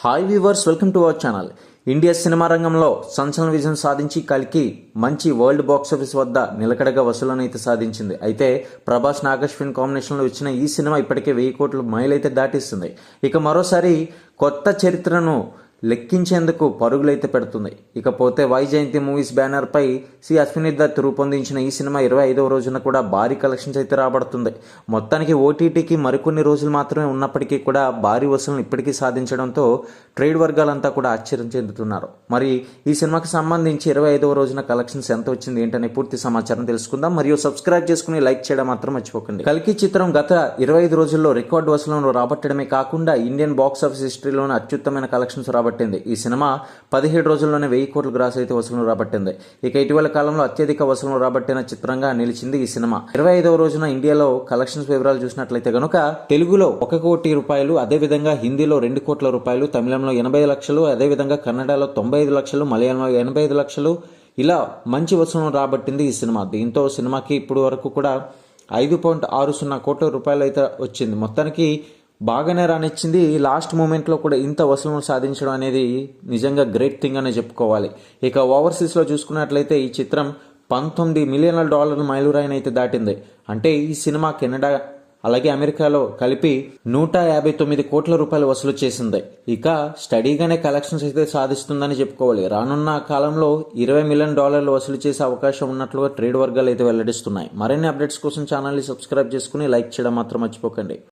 Hi viewers, welcome to our channel. India cinema రంగంలో సంచలన విజయం సాధించి కల్కి మంచి వరల్డ్ బాక్సాఫీస్ వద్ద నిలకడగా వసూలను అయితే సాధించింది. అయితే ప్రభాస్ నాగశ్విన్ కాంబినేషన్లో వచ్చిన ఈ సినిమా ఇప్పటికే 1000 కోట్ల మైల్ అయితే దాటిస్తుంది. ఇక మరోసారి కొత్త చరిత్రను లెక్కించేందుకు పరుగులైతే పెడుతుంది. ఇకపోతే వైజయంతి మూవీస్ బ్యానర్ పై సి అశ్విని దత్ రూపొందించిన ఈ సినిమా 25వ రోజున కూడా భారీ కలెక్షన్స్ అయితే రాబడుతుంది. మొత్తానికి ఓటీటీకి మరికొన్ని రోజులు మాత్రమే ఉన్నప్పటికీ కూడా భారీ వసూలను ఇప్పటికీ సాధించడంతో ట్రేడ్ వర్గాలంతా కూడా ఆశ్చర్యం చెందుతున్నారు. మరి ఈ సినిమాకి సంబంధించి 25వ రోజున కలెక్షన్స్ ఎంత వచ్చింది ఏంటనే పూర్తి సమాచారం తెలుసుకుందాం. మరియు సబ్స్క్రైబ్ చేసుకుని లైక్ చేయడం మాత్రం మర్చిపోకండి. కల్కి చిత్రం గత 25 రోజుల్లో రికార్డు వసూలను రాబట్టడమే కాకుండా ఇండియన్ బాక్స్ ఆఫీస్ హిస్టరీలోని అత్యుత్తమైన కలెక్షన్స్ రాబట్టింది. ఈ సినిమా 17 రోజుల్లోనే 1000 కోట్ల గ్రాస్ అయితే వసూలు రాబట్టింది. ఇక ఇటీవల కాలంలో అత్యధిక వసూలు రాబట్టిన చిత్రంగా నిలిచింది ఈ సినిమా. 25వ రోజున ఇండియాలో కలెక్షన్స్ వివరాలు చూసినట్లయితే గనుక తెలుగులో 1 కోటి రూపాయలు, అదేవిధంగా హిందీలో 2 కోట్ల రూపాయలు, తమిళంలో 80 లక్షలు, అదేవిధంగా కన్నడలో 95 లక్షలు, మలయాళంలో 85 లక్షలు, ఇలా మంచి వసూలు రాబట్టింది ఈ సినిమా. దీంతో సినిమాకి ఇప్పుడు వరకు కూడా 5.60 కోట్ల రూపాయలు అయితే వచ్చింది. మొత్తానికి బాగానే రానిచ్చింది. లాస్ట్ మూమెంట్లో కూడా ఇంత వసూలు సాధించడం అనేది నిజంగా గ్రేట్ థింగ్ అనే చెప్పుకోవాలి. ఇక ఓవర్సీస్లో చూసుకున్నట్లయితే ఈ చిత్రం $19 మిలియన్ల మైలురాయిని అయితే దాటింది. అంటే ఈ సినిమా కెనడా అలాగే అమెరికాలో కలిపి 159 కోట్ల రూపాయలు వసూలు చేసింది. ఇక స్టడీగానే కలెక్షన్స్ అయితే సాధిస్తుందని చెప్పుకోవాలి. రానున్న కాలంలో $20 మిలియన్ వసూలు చేసే అవకాశం ఉన్నట్లుగా ట్రేడ్ వర్గాలు అయితే వెల్లడిస్తున్నాయి. మరిన్ని అప్డేట్స్ కోసం ఛానల్ని సబ్స్క్రైబ్ చేసుకుని లైక్ చేయడం మాత్రం మర్చిపోకండి.